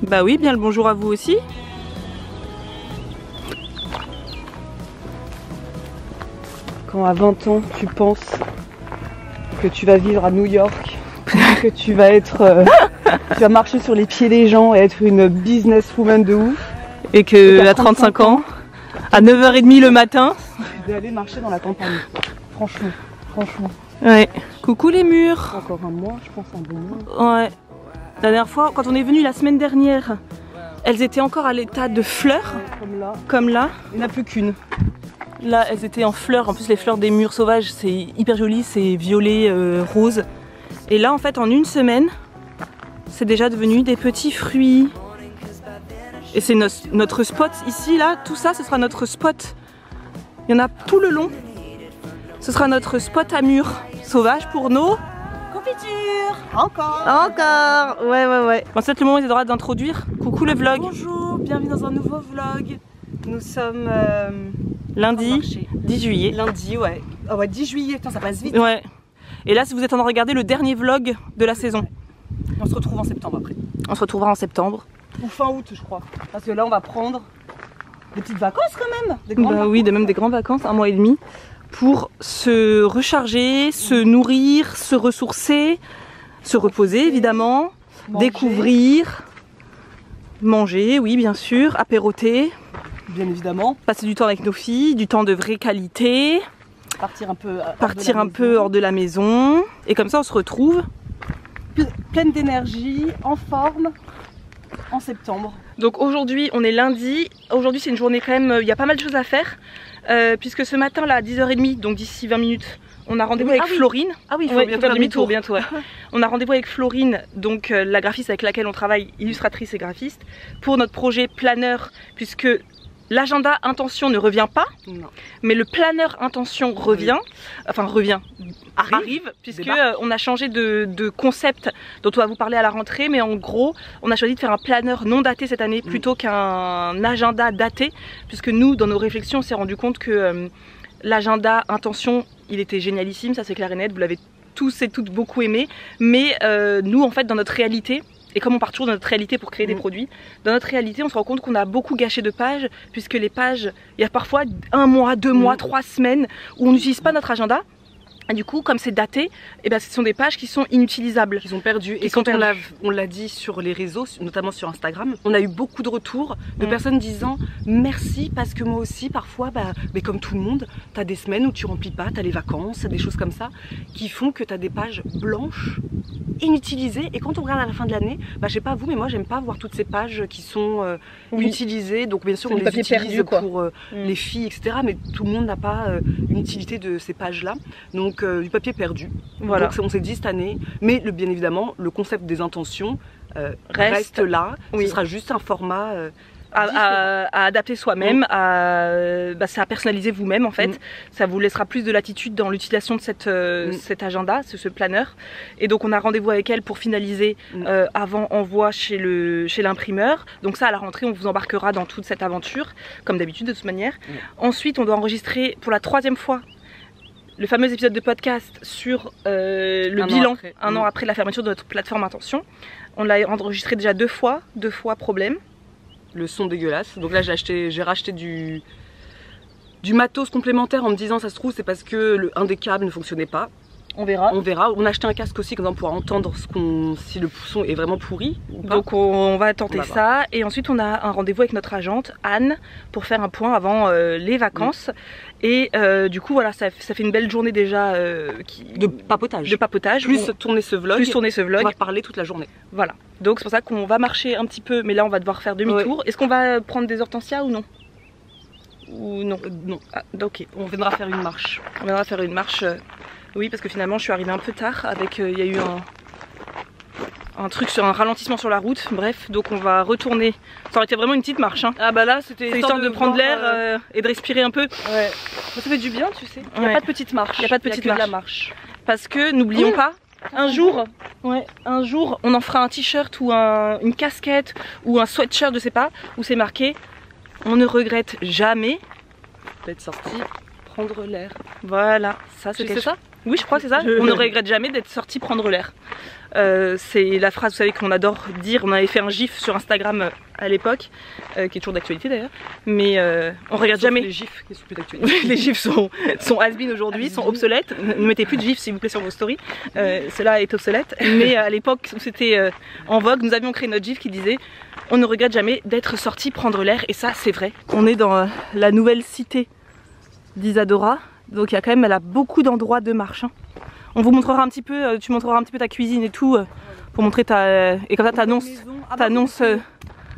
Bah oui, bien le bonjour à vous aussi. Quand à 20 ans tu penses que tu vas vivre à New York, que tu vas être, tu vas marcher sur les pieds des gens et être une businesswoman de ouf, et que à 35 ans, à 9h30 le matin, d'aller marcher dans la campagne. Franchement. Ouais. Coucou les murs. Encore un mois, je pense, un bon mois. Ouais. La dernière fois, quand on est venu la semaine dernière, elles étaient encore à l'état de fleurs. Ouais, comme là. Il n'y en a plus qu'une. Là, elles étaient en fleurs. En plus, les fleurs des murs sauvages, c'est hyper joli. C'est violet, rose. Et là, en fait, en une semaine, c'est déjà devenu des petits fruits. Et c'est notre spot ici, là. Tout ça, ce sera notre spot. Il y en a tout le long. Ce sera notre spot à murs sauvages pour nos confitures. Encore. Ouais. Bon, c'est le moment où il est d'introduire. Coucou le vlog. Bonjour, bienvenue dans un nouveau vlog. Nous sommes lundi 10 juillet. Lundi, ouais. Oh ouais, 10 juillet, putain, ça passe vite. Ouais. Et là, si vous êtes en train de regarder le dernier vlog de la saison. On se retrouve en septembre après. On se retrouvera en septembre. Ou fin août, je crois. Parce que là, on va prendre des petites vacances quand même. Des grandes vacances. Oui, même des grandes vacances, 1 mois et demi. Pour se recharger, se nourrir, se ressourcer, se reposer évidemment, découvrir, manger, oui bien sûr, apéroter, bien évidemment, passer du temps avec nos filles, du temps de vraie qualité, partir un peu hors de la maison, et comme ça on se retrouve pleine d'énergie, en forme, en septembre. Donc aujourd'hui on est lundi, aujourd'hui c'est une journée quand même, il y a pas mal de choses à faire. Puisque ce matin là à 10h30, donc d'ici 20 minutes, on a rendez-vous avec Florine. Ah oui, il faut bientôt faire demi-tour bientôt. Ouais. On a rendez-vous avec Florine, donc la graphiste avec laquelle on travaille, illustratrice et graphiste, pour notre projet planeur, puisque l'agenda intention ne revient pas, non. Mais le planeur intention revient, arrive puisque on a changé de concept dont on va vous parler à la rentrée, mais en gros on a choisi de faire un planeur non daté cette année plutôt qu'un agenda daté, puisque nous dans nos réflexions on s'est rendu compte que l'agenda intention il était génialissime, ça c'est clair et net, vous l'avez tous et toutes beaucoup aimé, mais nous en fait dans notre réalité, et comme on part toujours de notre réalité pour créer des produits, dans notre réalité on se rend compte qu'on a beaucoup gâché de pages, puisque les pages, il y a parfois 1 mois, 2 mois, 3 semaines où on n'utilise pas notre agenda. Et du coup, comme c'est daté, eh ben, ce sont des pages qui sont inutilisables. Qui sont perdues. Et quand on l'a dit sur les réseaux, notamment sur Instagram, on a eu beaucoup de retours de personnes disant merci parce que moi aussi, parfois, mais comme tout le monde, t'as des semaines où tu remplis pas, t'as les vacances, des choses comme ça, qui font que t'as des pages blanches, inutilisées. Et quand on regarde à la fin de l'année, je sais pas vous, mais moi j'aime pas voir toutes ces pages qui sont utilisées. Donc bien sûr, on les utilise perdu, pour les filles, etc. Mais tout le monde n'a pas une utilité de ces pages-là. Donc du papier perdu. Voilà. Donc on s'est dit cette année, mais bien évidemment le concept des intentions reste là. Ce sera juste un format à adapter soi-même, c'est à personnaliser vous-même en fait. Ça vous laissera plus de latitude dans l'utilisation de cet agenda, ce planeur. Et donc on a rendez-vous avec elle pour finaliser avant envoi chez l'imprimeur. Donc ça à la rentrée on vous embarquera dans toute cette aventure, comme d'habitude de toute manière. Ensuite on doit enregistrer pour la 3e fois le fameux épisode de podcast sur le bilan, un an après la fermeture de notre plateforme Intention. On l'a enregistré déjà 2 fois problème. Le son dégueulasse. Donc là j'ai racheté du matos complémentaire en me disant ça se trouve c'est parce que un des câbles ne fonctionnait pas. On verra. On a acheté un casque aussi comme ça on pourra entendre si le son est vraiment pourri ou pas. Donc on va tenter ça. Et ensuite on a un rendez-vous avec notre agente Anne pour faire un point avant les vacances. Et du coup voilà, ça fait une belle journée déjà de papotage. Plus tourner ce vlog. On va parler toute la journée. Voilà. Donc c'est pour ça qu'on va marcher un petit peu, mais là on va devoir faire demi-tour. Est-ce qu'on va prendre des hortensias ou non? Non. Ok, on viendra faire une marche. Oui, parce que finalement je suis arrivée un peu tard avec, il y a eu un truc sur un ralentissement sur la route, bref, donc on va retourner. Ça aurait été vraiment une petite marche. Ah bah là c'était histoire de prendre l'air et de respirer un peu. Ouais. Ça fait du bien, tu sais. Il n'y a pas de petite marche. Il n'y a pas de petite marche. Parce que n'oublions pas, un jour, on en fera un t-shirt ou une casquette ou un sweatshirt, je sais pas, où c'est marqué on ne regrette jamais d'être sorti prendre l'air. Voilà, ça c'est ça. Oui, je crois que c'est ça. On ne regrette jamais d'être sorti prendre l'air. C'est la phrase, vous savez, qu'on adore dire. On avait fait un gif sur Instagram à l'époque, qui est toujours d'actualité d'ailleurs. Mais on regarde jamais. Les gifs qui sont plus d'actualité. Les gifs sont has-been aujourd'hui, sont obsolètes. Ne mettez plus de gifs s'il vous plaît sur vos stories. Cela est obsolète. Mais à l'époque où c'était en vogue, nous avions créé notre gif qui disait on ne regrette jamais d'être sorti prendre l'air. Et ça, c'est vrai. On est dans la nouvelle cité d'Isadora. Donc il y a quand même, elle a beaucoup d'endroits de marche. Hein. On vous montrera un petit peu, tu montreras un petit peu ta cuisine et tout pour montrer ta... Et comme ça t'annonces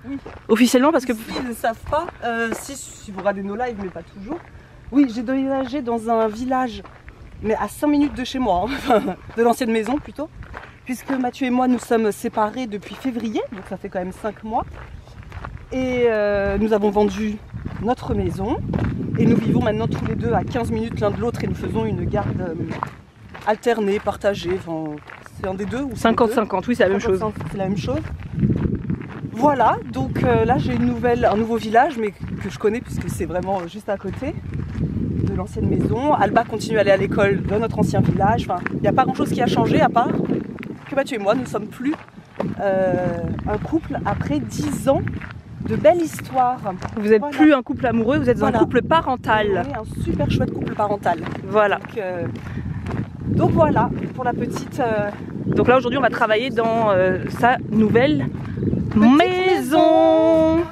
oui. Officiellement parce que... S'ils ne savent pas, si vous regardez nos lives mais pas toujours. Oui, j'ai déménagé dans un village, mais à 5 minutes de chez moi, hein, de l'ancienne maison plutôt. Puisque Mathieu et moi nous sommes séparés depuis février, donc ça fait quand même 5 mois. Et nous avons vendu notre maison et nous vivons maintenant tous les deux à 15 minutes l'un de l'autre et nous faisons une garde alternée, partagée, enfin, c'est un des deux ou 50-50, oui c'est la même chose. C'est la même chose. Voilà, donc là j'ai un nouveau village mais que je connais puisque c'est vraiment juste à côté de l'ancienne maison. Alba continue à aller à l'école dans notre ancien village, enfin il n'y a pas grand chose qui a changé à part que Mathieu et moi ne sommes plus un couple après 10 ans de belle histoire. Vous n'êtes plus un couple amoureux, vous êtes un couple parental. On est un super chouette couple parental. Voilà. Donc voilà, pour la petite... Donc là aujourd'hui on va travailler dans sa nouvelle maison.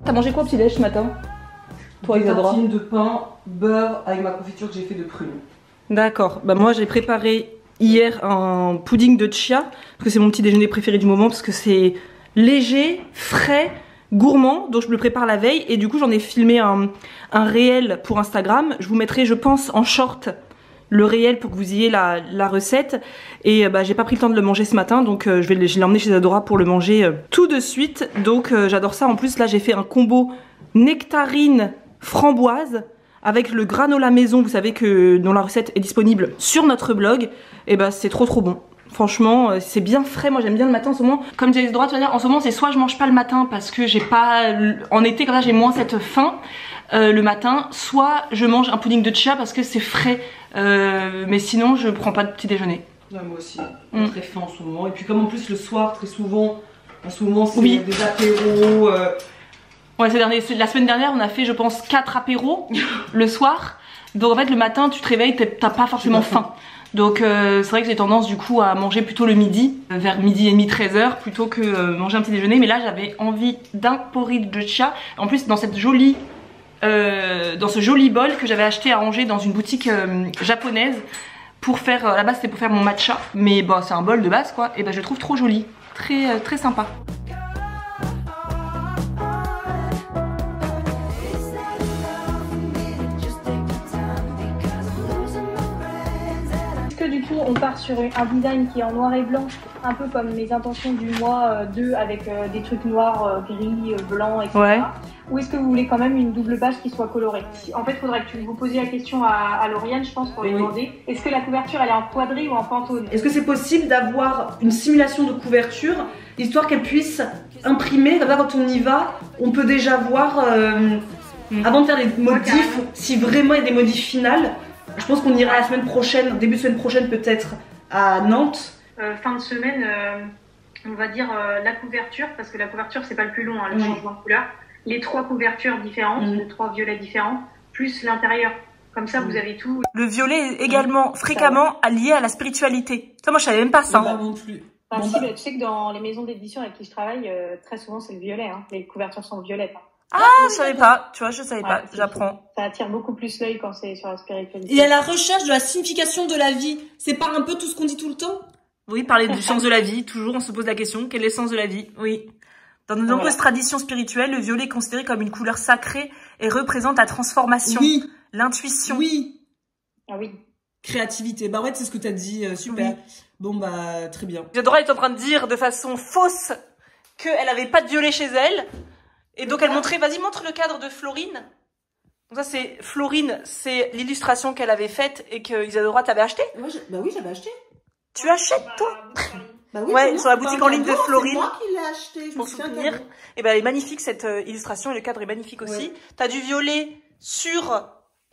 T'as mangé quoi au petit-déj ce matin? Toi Isadora? Tartine de pain, beurre avec ma confiture que j'ai fait de prunes. D'accord, bah moi j'ai préparé hier un pudding de chia, parce que c'est mon petit déjeuner préféré du moment, parce que c'est léger, frais, gourmand, donc je me le prépare la veille, et du coup j'en ai filmé un réel pour Instagram. Je vous mettrai je pense en short le réel pour que vous ayez la recette, et bah j'ai pas pris le temps de le manger ce matin, donc je l'ai emmené chez Adora pour le manger tout de suite, donc j'adore ça. En plus là j'ai fait un combo nectarine framboise avec le granola maison, vous savez que dont la recette est disponible sur notre blog, et bah c'est trop bon. Franchement, c'est bien frais. Moi j'aime bien le matin en ce moment. Comme j'ai le droit de dire, en ce moment c'est soit je mange pas le matin parce que j'ai pas, en été comme ça j'ai moins cette faim le matin, soit je mange un pudding de chia parce que c'est frais. Mais sinon je prends pas de petit déjeuner. Ouais, moi aussi, très faim en ce moment. Et puis comme en plus le soir très souvent, en ce moment c'est oui. des apéros. Ouais, la semaine dernière on a fait je pense 4 apéros le soir. Donc en fait le matin tu te réveilles, t'as pas forcément faim. Donc c'est vrai que j'ai tendance du coup à manger plutôt le midi, vers midi et demi 13h, plutôt que manger un petit déjeuner. Mais là j'avais envie d'un porridge de chia. En plus dans cette jolie, dans ce joli bol que j'avais acheté à Angers dans une boutique japonaise pour faire, à la base c'était pour faire mon matcha, mais bah c'est un bol de base quoi. Et bah je le trouve trop joli, très sympa. Du coup on part sur un design qui est en noir et blanc, un peu comme mes intentions du mois 2 avec des trucs noirs, gris, blanc, etc. Ouais. Ou est-ce que vous voulez quand même une double page qui soit colorée? En fait il faudrait que vous posiez la question à Lauriane je pense pour lui demander. Est-ce que la couverture elle est en quadrille ou en pantone? Est-ce que c'est possible d'avoir une simulation de couverture histoire qu'elle puisse imprimer, comme ça quand on y va on peut déjà voir avant de faire les modifs, si vraiment il y a des modifs finales. Je pense qu'on ira la semaine prochaine, début de semaine prochaine peut-être, à Nantes. Fin de semaine, on va dire la couverture, parce que la couverture c'est pas le plus long, hein, le changement de couleur. Les 3 couvertures différentes, les 3 violets différents, plus l'intérieur. Comme ça vous avez tout. Le violet est également fréquemment lié à la spiritualité. Ça moi je savais même pas ça. Hein. Non plus. Enfin, si, tu sais que dans les maisons d'édition avec qui je travaille, très souvent c'est le violet, hein. Les couvertures sont violettes. Hein. Ah, je savais pas, tu vois, je savais pas, j'apprends. Ça attire beaucoup plus l'œil quand c'est sur la spiritualité. Il y a la recherche de la signification de la vie. C'est pas un peu tout ce qu'on dit tout le temps? Oui, parler du sens de la vie, toujours on se pose la question, quel est le sens de la vie? Oui. Dans de nombreuses traditions spirituelles, le violet est considéré comme une couleur sacrée et représente la transformation, l'intuition. Oui. Ah oui. Créativité. Bah ouais, c'est ce que t'as dit, super. Oui. Bon bah, très bien. Isadora est en train de dire de façon fausse qu'elle avait pas de violet chez elle. Et donc elle montrait, vas-y montre le cadre de Florine. Donc ça c'est Florine, c'est l'illustration qu'elle avait faite et que Isadora t'avait acheté. Bah oui, j'avais acheté. Tu achètes toi? Bah oui, Ouais, sur la boutique en ligne de Florine. C'est moi qui l'ai acheté, je me Pour souviens. soutenir. Et ben elle est magnifique cette illustration et le cadre est magnifique aussi. Ouais. T'as du violet sur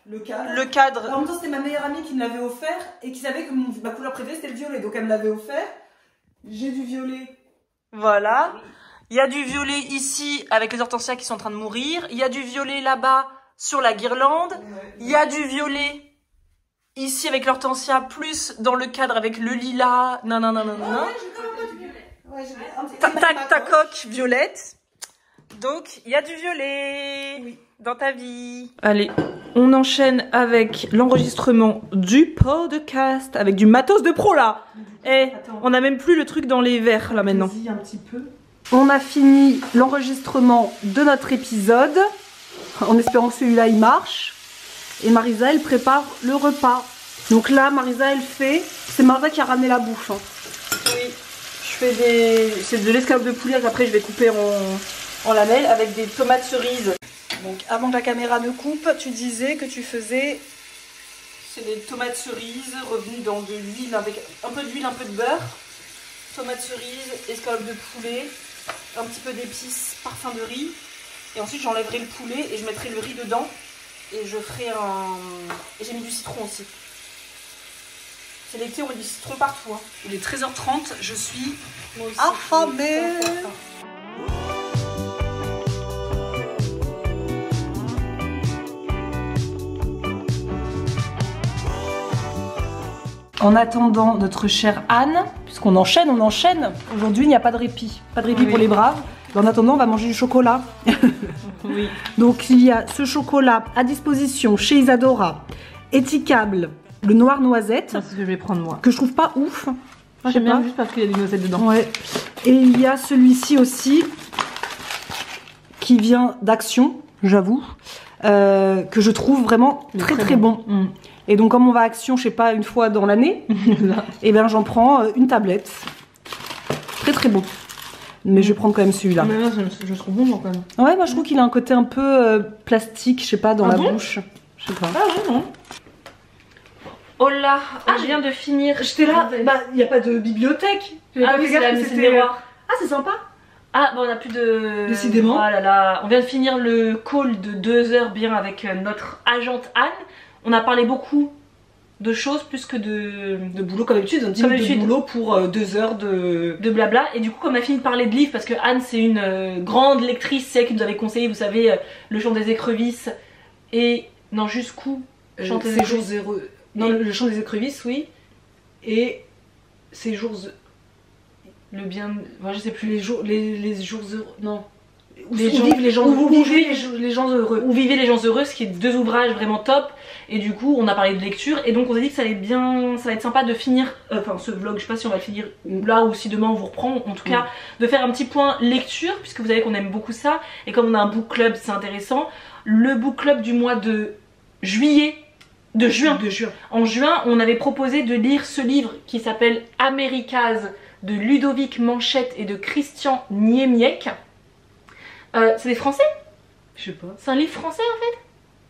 Le cadre. le cadre. En même temps, c'était ma meilleure amie qui me l'avait offert et qui savait que ma couleur préférée c'était le violet, donc elle me l'avait offert. J'ai du violet. Voilà. Il y a du violet ici avec les hortensias qui sont en train de mourir. Il y a du violet là-bas sur la guirlande. Il y a du violet ici avec l'hortensia plus dans le cadre avec le lilas. Non. Ouais, j'ai quand même pas du violet. Ouais, j'ai un petit Ta coque violette. Donc, il y a du violet dans ta vie. Allez, on enchaîne avec l'enregistrement du podcast avec du matos de pro là. Eh, on a même plus le truc dans les verres là maintenant. Vas-y, un petit peu. On a fini l'enregistrement de notre épisode, en espérant que celui-là il marche. Et Marisa, elle prépare le repas. Donc là, Marisa, elle fait... C'est Marisa qui a ramené la bouffe. Hein. Oui, je fais c'est de l'escalope de poulet qu'après je vais couper en lamelles avec des tomates cerises. Donc avant que la caméra ne coupe, tu disais que tu faisais... C'est des tomates cerises revenues dans de l'huile avec un peu d'huile, un peu de beurre. Tomates cerises, escalope de poulet, un petit peu d'épices, parfum de riz. Et ensuite j'enlèverai le poulet et je mettrai le riz dedans. Et je ferai un... Et j'ai mis du citron aussi. C'est l'été, on met du citron partout. Hein. Il est 13h30, je suis... Moi aussi, affamée. En attendant notre chère Anne, puisqu'on enchaîne, aujourd'hui il n'y a pas de répit. Pas de répit pour les braves. Mais en attendant, on va manger du chocolat. Oui. Donc il y a ce chocolat à disposition chez Isadora, étiquable, le noir noisette, C'est ce que je vais prendre moi. que je trouve pas ouf. Moi j'aime bien juste parce qu'il y a des noisettes dedans. Ouais. Et il y a celui-ci aussi, qui vient d'Action, j'avoue, que je trouve vraiment très bon. Mm. Et donc comme on va à Action, je sais pas, une fois dans l'année, et bien j'en prends une tablette. Très bon. Mais je vais prendre quand même celui-là. Mais là, je trouve bon moi quand même. Ouais, moi je trouve qu'il a un côté un peu plastique, je sais pas, dans la bouche. Je sais pas. Ah ouais, non. Oh là, je viens de finir. J'étais là, bah il n'y a pas de bibliothèque. Ah oui, c'est la mise miroir. Ah, c'est sympa. Ah, bon, on a plus de... Décidément. Oh là là, on vient de finir le call de 2 heures bien avec notre agente Anne. On a parlé beaucoup de choses plus que de boulot comme d'habitude, 10 minutes de boulot pour 2 heures de blabla. Et du coup, comme on a fini de parler de livres, parce que Anne c'est une grande lectrice, c'est elle qui nous avait conseillé, vous savez, Le Chant des écrevisses et... Non, jusqu'où Chant des jours heureux. Non, le Chant des écrevisses, oui. Et ces jours... Le bien... Moi, je sais plus. Les jours heureux... Non. Où vivent les gens heureux. Où vivaient les gens heureux, ce qui est 2 ouvrages vraiment top. Et du coup, on a parlé de lecture. Et donc, on s'est dit que ça allait être sympa de finir, enfin, ce vlog, je sais pas si on va le finir là ou si demain on vous reprend. En tout cas, de faire un petit point lecture, puisque vous savez qu'on aime beaucoup ça. Et comme on a un book club, c'est intéressant. Le book club du mois de juin. En juin, on avait proposé de lire ce livre qui s'appelle Americas de Ludovic Manchette et de Christian Niemiec. C'est des Français? Je sais pas. C'est un livre français en fait?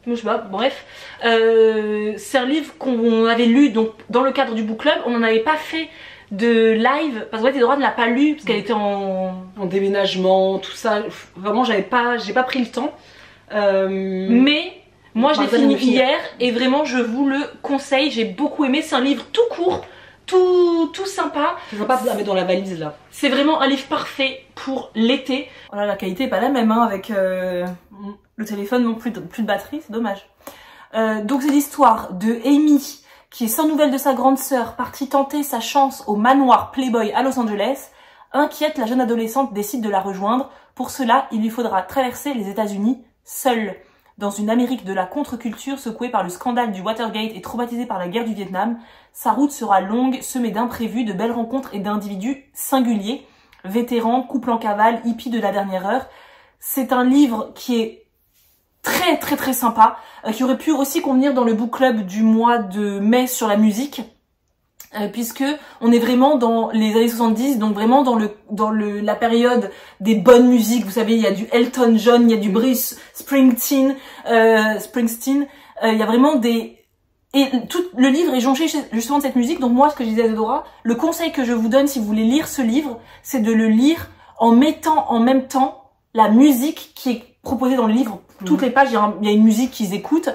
Je sais pas, bref. C'est un livre qu'on avait lu donc, dans le cadre du book club. On n'en avait pas fait de live parce qu'en fait Edora ne l'a pas lu parce qu'elle était en déménagement, tout ça. Vraiment, j'ai pas pris le temps. Mais moi je l'ai fini hier et vraiment je vous le conseille. J'ai beaucoup aimé. C'est un livre tout court. Tout sympa. C'est sympa de la mettre dans la valise là. C'est vraiment un livre parfait pour l'été. Voilà, la qualité est pas la même hein, avec le téléphone, non plus de batterie, c'est dommage. Donc c'est l'histoire de Amy qui est sans nouvelles de sa grande sœur, partie tenter sa chance au manoir Playboy à Los Angeles. Inquiète, la jeune adolescente décide de la rejoindre. Pour cela, il lui faudra traverser les États-Unis seule. Dans une Amérique de la contre-culture secouée par le scandale du Watergate et traumatisée par la guerre du Vietnam, sa route sera longue, semée d'imprévus, de belles rencontres et d'individus singuliers, vétérans, couples en cavale, hippies de la dernière heure. C'est un livre qui est très sympa, qui aurait pu aussi convenir dans le book club du mois de mai sur la musique, puisque on est vraiment dans les années 70, donc vraiment dans la période des bonnes musiques. Vous savez, il y a du Elton John, il y a du Bruce Springsteen, il y a vraiment des Et tout le livre est jonché justement de cette musique. Donc moi, ce que je disais à Dora, le conseil que je vous donne si vous voulez lire ce livre, c'est de le lire en mettant en même temps la musique qui est proposée dans le livre. Toutes les pages, il y a une musique qu'ils écoutent.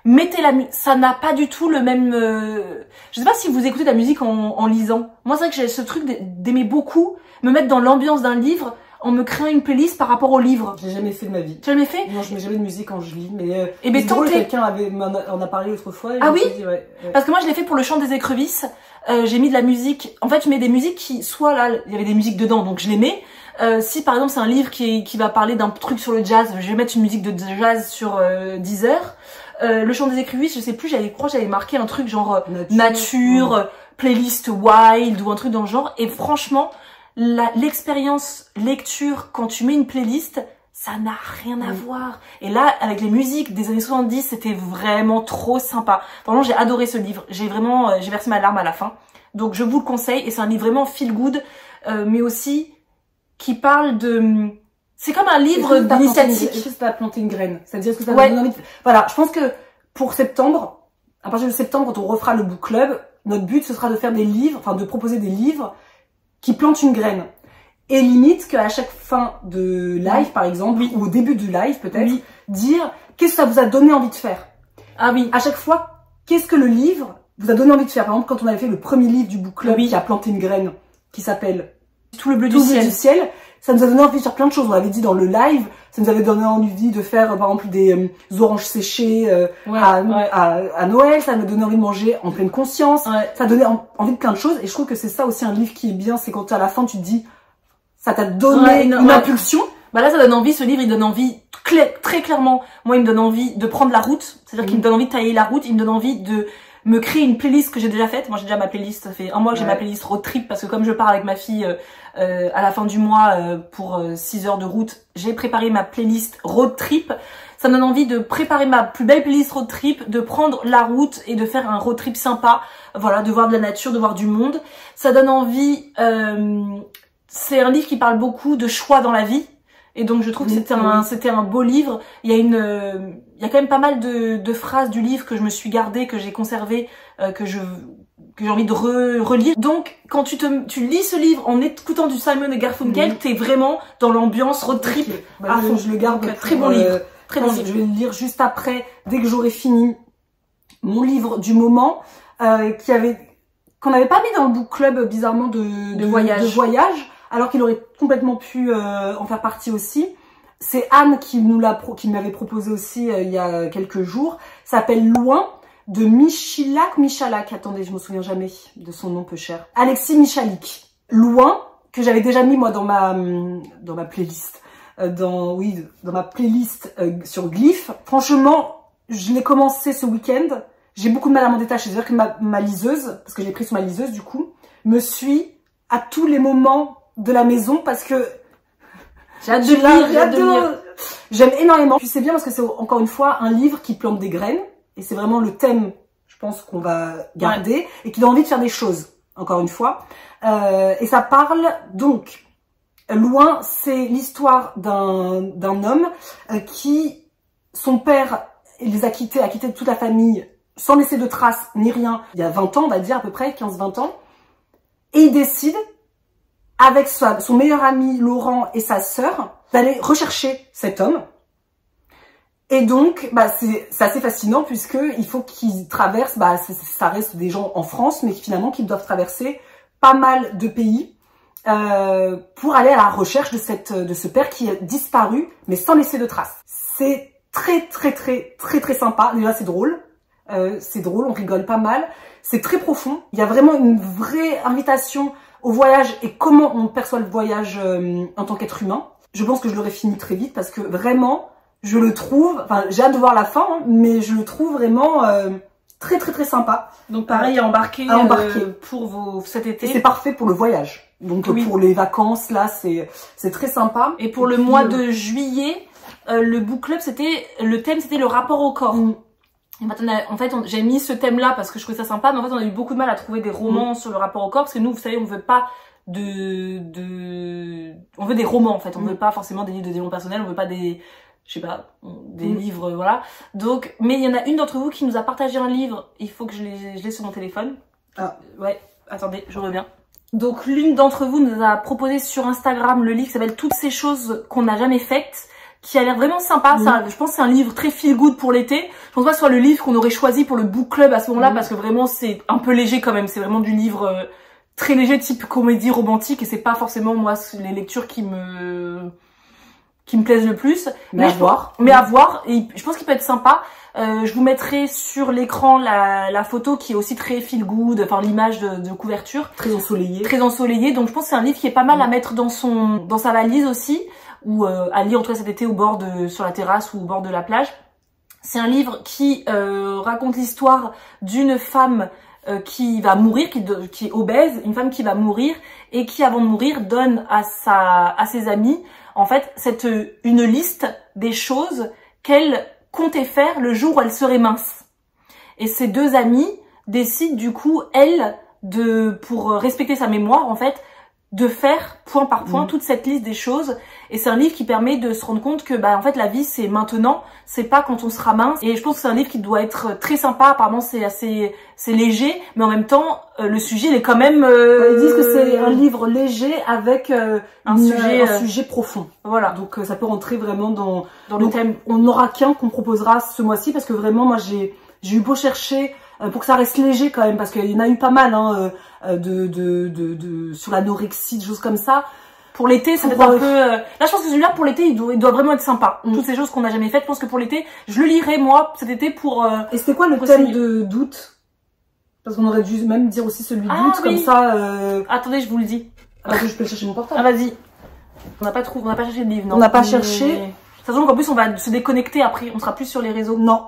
Mettez ça n'a pas du tout le même... Je sais pas si vous écoutez de la musique en lisant. Moi, c'est vrai que j'ai ce truc d'aimer beaucoup me mettre dans l'ambiance d'un livre en me créant une playlist par rapport au livre. J'ai jamais fait de ma vie. Tu l'as jamais fait? Non, je mets jamais de musique quand je lis, mais c'est drôle, quelqu'un en a parlé l'autre fois. Et ah oui? Dit, ouais. Parce que moi je l'ai fait pour le chant des écrevisses. J'ai mis de la musique. En fait, je mets des musiques qui, soit là, il y avait des musiques dedans, donc je les mets. Si par exemple c'est un livre qui va parler d'un truc sur le jazz, je vais mettre une musique de jazz sur Deezer. Le chant des écrevisses, je sais plus, j'avais marqué un truc genre nature, playlist wild ou un truc dans le genre. Et franchement, l'expérience lecture quand tu mets une playlist, ça n'a rien à voir. Et là, avec les musiques des années 70, c'était vraiment trop sympa. Vraiment, j'ai adoré ce livre. J'ai versé ma larme à la fin. Donc, je vous le conseille. Et c'est un livre vraiment feel good, mais aussi qui parle de... C'est comme un livre d'initiative. Est-ce que ça t'a planté une graine? C'est-à-dire, est-ce que ça t'a donné envie de... Voilà, je pense que pour septembre, à partir de septembre, quand on refera le book club, notre but, ce sera de faire des livres, enfin de proposer des livres qui plantent une graine. Et limite qu'à chaque fin de live, par exemple, ou au début du live peut-être, dire qu'est-ce que ça vous a donné envie de faire. Ah oui. À chaque fois, qu'est-ce que le livre vous a donné envie de faire. Par exemple, quand on avait fait le premier livre du book club qui a planté une graine, qui s'appelle Tout le bleu du ciel, ça nous a donné envie de faire plein de choses. On avait dit dans le live, ça nous avait donné envie de faire par exemple des oranges séchées à Noël, ça nous a donné envie de manger en pleine conscience, ça a donné envie de plein de choses. Et je trouve que c'est ça aussi un livre qui est bien, c'est quand à la fin tu te dis, ça t'a donné une impulsion. Bah là ça donne envie, ce livre il donne envie très clairement. Moi il me donne envie de prendre la route, c'est-à-dire qu'il me donne envie de tailler la route, il me donne envie de me créer une playlist que j'ai déjà faite. Moi j'ai déjà ma playlist, ça fait un mois que j'ai ma playlist road trip parce que comme je pars avec ma fille à la fin du mois pour 6 heures de route, j'ai préparé ma playlist road trip. Ça me donne envie de préparer ma plus belle playlist road trip, de prendre la route et de faire un road trip sympa, voilà, de voir de la nature, de voir du monde. Ça donne envie, c'est un livre qui parle beaucoup de choix dans la vie. Et donc je trouve que c'était un beau livre. Il y a quand même pas mal de phrases du livre que je me suis gardées, que j'ai conservées, que j'ai envie de relire. Donc quand tu lis ce livre en écoutant du Simon et Garfunkel, t'es vraiment dans l'ambiance road trip. Bah, je le garde. Donc, très bon livre. Très bon livre. Je vais le lire juste après, dès que j'aurai fini mon livre du moment, qu'on n'avait pas mis dans le book club bizarrement de voyage. Alors qu'il aurait complètement pu en faire partie aussi. C'est Anne qui m'avait proposé aussi il y a quelques jours. Ça s'appelle Loin de Michalak. Attendez, je me souviens jamais de son nom peu cher. Alexis Michalik. Loin, que j'avais déjà mis moi dans ma playlist. Dans ma playlist sur Glyph. Franchement, je l'ai commencé ce week-end. J'ai beaucoup de mal à m'en détacher. C'est-à-dire que ma liseuse, parce que j'ai pris sur ma liseuse du coup, me suit à tous les moments de la maison parce que j'ai hâte de lire. J'aime énormément. Puis c'est bien parce que c'est encore une fois un livre qui plante des graines et c'est vraiment le thème, je pense, qu'on va garder et qui donne envie de faire des choses, encore une fois. Et ça parle donc, Loin, c'est l'histoire d'un homme qui, son père les a quitté toute la famille sans laisser de traces ni rien, il y a 20 ans, on va dire à peu près, 15-20 ans. Et il décide, avec son meilleur ami Laurent et sa sœur, d'aller rechercher cet homme. Et donc, c'est assez fascinant puisque il faut qu'ils traversent, ça reste des gens en France, mais finalement qu'ils doivent traverser pas mal de pays pour aller à la recherche de ce père qui a disparu, mais sans laisser de traces. C'est très sympa. Déjà, c'est drôle. On rigole pas mal. C'est très profond. Il y a vraiment une vraie invitation au voyage et comment on perçoit le voyage en tant qu'être humain. Je pense que je l'aurai fini très vite parce que vraiment, je le trouve, enfin j'ai hâte de voir la fin, mais je le trouve vraiment très sympa. Donc pareil à embarquer pour cet été. C'est parfait pour le voyage. Donc pour les vacances là, c'est très sympa. Et pour le mois de juillet, le book club le thème c'était le rapport au corps. Et maintenant, en fait, j'ai mis ce thème-là parce que je trouvais ça sympa, mais en fait, on a eu beaucoup de mal à trouver des romans sur le rapport au corps, parce que nous, vous savez, on veut pas on veut des romans, en fait. On veut pas forcément des livres de développement personnel, on veut pas je sais pas, des livres, voilà. Donc, mais il y en a une d'entre vous qui nous a partagé un livre. Il faut que je l'ai sur mon téléphone. Ah. Ouais, attendez, je reviens. Donc, l'une d'entre vous nous a proposé sur Instagram le livre qui s'appelle Toutes ces choses qu'on n'a jamais faites, qui a l'air vraiment sympa. Ça, je pense que c'est un livre très feel good pour l'été. Je pense pas que ce soit le livre qu'on aurait choisi pour le book club à ce moment-là, parce que vraiment, c'est un peu léger quand même. C'est vraiment du livre très léger, type comédie romantique, et c'est pas forcément, moi, les lectures qui me plaisent le plus, mais à voir, et je pense qu'il peut être sympa. Je vous mettrai sur l'écran la photo qui est aussi très feel good, enfin l'image de couverture, très ensoleillée, donc je pense que c'est un livre qui est pas mal à mettre dans sa valise aussi, ou à lire en tout cas cet été sur la terrasse ou au bord de la plage. C'est un livre qui raconte l'histoire d'une femme qui va mourir, qui est obèse, une femme qui va mourir et qui avant de mourir donne à ses amis en fait une liste des choses qu'elle comptait faire le jour où elle serait mince. Et ces deux amies décident du coup pour respecter sa mémoire en fait de faire point par point toute cette liste des choses. Et c'est un livre qui permet de se rendre compte que en fait la vie c'est maintenant, c'est pas quand on sera mince. Et je pense que c'est un livre qui doit être très sympa. Apparemment c'est léger, mais en même temps le sujet il est quand même ils disent que c'est un livre léger avec un sujet profond. Voilà. Donc ça peut rentrer vraiment dans le thème. On n'aura qu'un qu'on proposera ce mois-ci, parce que vraiment moi j'ai eu beau chercher pour que ça reste léger quand même, parce qu'il y en a eu pas mal sur l'anorexie, des choses comme ça. Pour l'été, c'est un peu... Là, je pense que celui-là, pour l'été, il doit vraiment être sympa. Toutes ces choses qu'on n'a jamais faites, je pense que pour l'été, je le lirai, moi, cet été, pour... Et c'était quoi le thème d'août? Parce qu'on aurait dû même dire aussi celui d'août, comme ça... Attendez, je vous le dis. Je peux le chercher mon portable. Ah, vas-y. On n'a pas cherché de livre, non? On n'a pas cherché. Ça se trouve qu'en plus, on va se déconnecter après. On sera plus sur les réseaux. Non.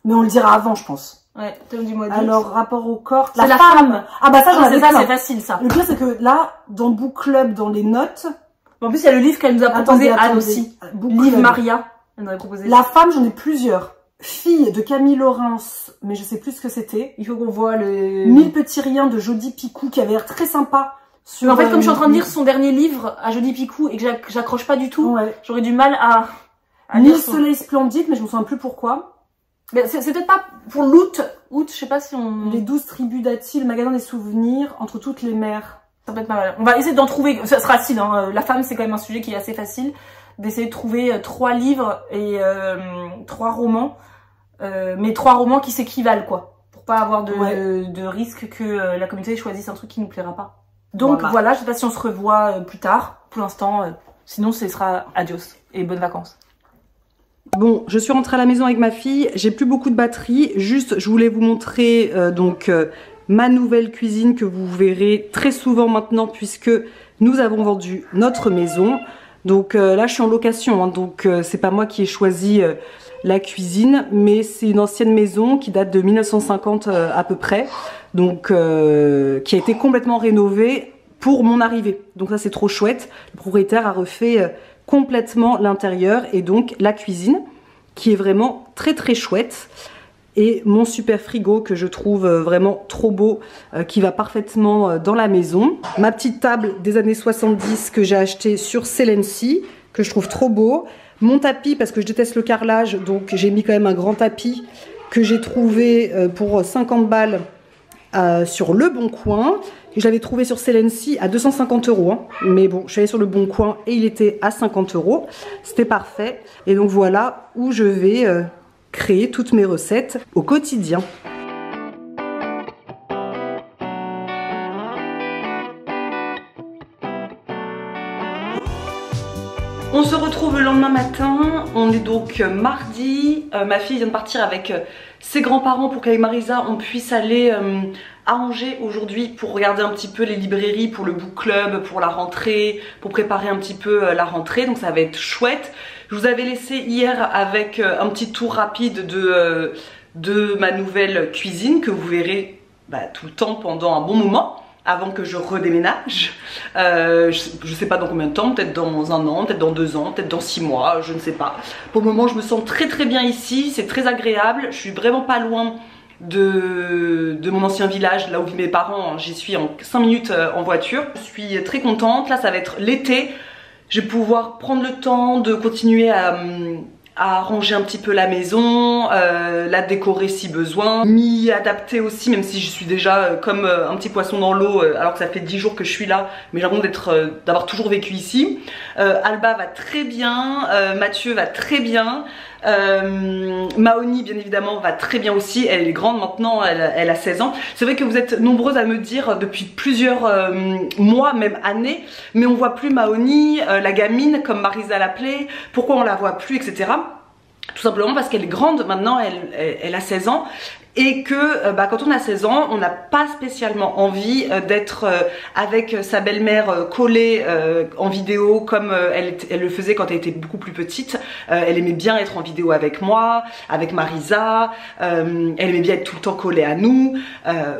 Mais on le dira avant, je pense. Ouais, thème du mois d'août. Alors, rapport au corps... C'est la femme. Ah bah ça, j'en avais ça, c'est facile, ça. Le pire, c'est que là, dans Book Club, dans les notes... En plus, il y a le livre qu'elle nous a proposé, Anne aussi. Livre Maria. Elle nous avait proposé. La femme, j'en ai plusieurs. Fille de Camille Laurence, mais je sais plus ce que c'était. Il faut qu'on voit le... 1000 petits riens de Jodi Picou, qui avait l'air très sympa. Mais en fait, comme je suis en train de lire son dernier livre à Jodi Picou et que j'accroche pas du tout, j'aurais du mal à 1000 soleils splendides, mais je me souviens plus pourquoi. Mais c'est peut-être pas pour l'août, je sais pas si on... Les 12 tribus d'Ati, le magasin des souvenirs, entre toutes les mers. Ça peut être pas mal. On va essayer d'en trouver, ça sera facile, hein. La femme c'est quand même un sujet qui est assez facile, d'essayer de trouver 3 livres et 3 romans, mais 3 romans qui s'équivalent quoi, pour pas avoir de risque que la communauté choisisse un truc qui nous plaira pas. Donc voilà, je sais pas si on se revoit plus tard, pour l'instant, sinon ce sera adios et bonnes vacances. Bon, je suis rentrée à la maison avec ma fille, j'ai plus beaucoup de batterie, juste je voulais vous montrer ma nouvelle cuisine que vous verrez très souvent maintenant, puisque nous avons vendu notre maison. Donc là je suis en location, hein, donc c'est pas moi qui ai choisi la cuisine, mais c'est une ancienne maison qui date de 1950 à peu près, donc qui a été complètement rénovée pour mon arrivée. Donc ça c'est trop chouette, le propriétaire a refait complètement l'intérieur et donc la cuisine qui est vraiment très très chouette. Et mon super frigo que je trouve vraiment trop beau, qui va parfaitement dans la maison. Ma petite table des années 70 que j'ai acheté sur Celency, que je trouve trop beau. Mon tapis, parce que je déteste le carrelage, donc j'ai mis quand même un grand tapis que j'ai trouvé pour 50 balles sur Le Bon Coin. Je l'avais trouvé sur Celency à 250 €. Hein. Mais bon, je suis allée sur Le Bon Coin et il était à 50 €. C'était parfait. Et donc voilà où je vais... créer toutes mes recettes au quotidien. On se retrouve le lendemain matin, on est donc mardi, ma fille vient de partir avec ses grands-parents pour qu'avec Marisa on puisse aller à Angers aujourd'hui pour regarder un petit peu les librairies pour le book club, pour la rentrée, pour préparer un petit peu la rentrée, donc ça va être chouette. Je vous avais laissé hier avec un petit tour rapide de ma nouvelle cuisine que vous verrez tout le temps pendant un bon moment avant que je redéménage. Je sais pas dans combien de temps, peut-être dans 1 an, peut-être dans 2 ans, peut-être dans 6 mois, je ne sais pas. Pour le moment je me sens très très bien ici, c'est très agréable, je suis vraiment pas loin de mon ancien village, là où vivent mes parents, j'y suis en 5 minutes en voiture. Je suis très contente, là ça va être l'été. Je vais pouvoir prendre le temps de continuer à à ranger un petit peu la maison, la décorer si besoin, m'y adapter aussi, même si je suis déjà comme un petit poisson dans l'eau, alors que ça fait 10 jours que je suis là, mais j'ai l'impression d'avoir toujours vécu ici. Alba va très bien, Mathieu va très bien. Maoni bien évidemment va très bien aussi, elle est grande maintenant, elle a 16 ans. C'est vrai que vous êtes nombreuses à me dire depuis plusieurs mois, même années, mais on voit plus Maoni, la gamine comme Marisa l'appelait, pourquoi on la voit plus, etc. Tout simplement parce qu'elle est grande maintenant, elle a 16 ans. Et que quand on a 16 ans, on n'a pas spécialement envie d'être avec sa belle-mère collée en vidéo comme elle le faisait quand elle était beaucoup plus petite. Elle aimait bien être en vidéo avec moi, avec Marisa, elle aimait bien être tout le temps collée à nous.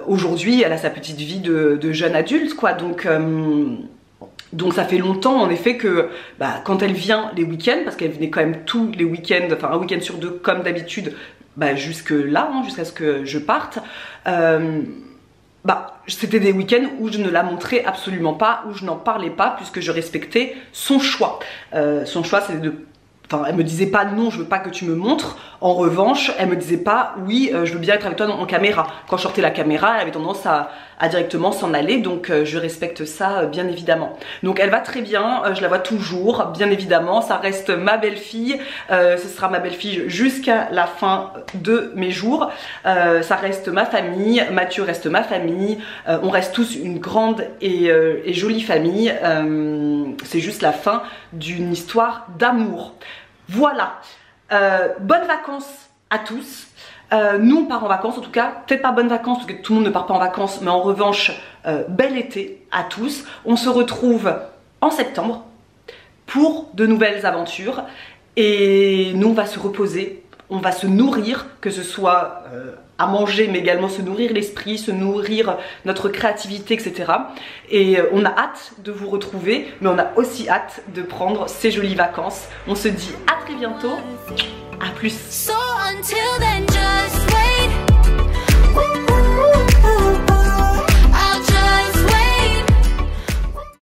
Aujourd'hui, elle a sa petite vie de jeune adulte, quoi. Donc ça fait longtemps en effet que quand elle vient les week-ends, parce qu'elle venait quand même tous les week-ends, enfin un week-end sur 2 comme d'habitude, jusque là, jusqu'à ce que je parte, c'était des week-ends où je ne la montrais absolument pas, où je n'en parlais pas, puisque je respectais son choix. Son choix, c'est de... Enfin, elle me disait pas non, je veux pas que tu me montres. En revanche, elle me disait pas oui, je veux bien être avec toi en caméra. Quand je sortais la caméra, elle avait tendance à directement s'en aller, donc je respecte ça bien évidemment. Donc elle va très bien, je la vois toujours, bien évidemment. Ça reste ma belle-fille, ce sera ma belle-fille jusqu'à la fin de mes jours. Ça reste ma famille, Mathieu reste ma famille. On reste tous une grande et jolie famille. C'est juste la fin d'une histoire d'amour. Voilà, bonnes vacances à tous. Nous on part en vacances, en tout cas, peut-être pas bonnes vacances parce que tout le monde ne part pas en vacances, mais en revanche, bel été à tous. On se retrouve en septembre pour de nouvelles aventures et nous on va se reposer, on va se nourrir, que ce soit à manger mais également se nourrir l'esprit, se nourrir notre créativité, etc. Et on a hâte de vous retrouver, mais on a aussi hâte de prendre ces jolies vacances. On se dit à très bientôt, à plus.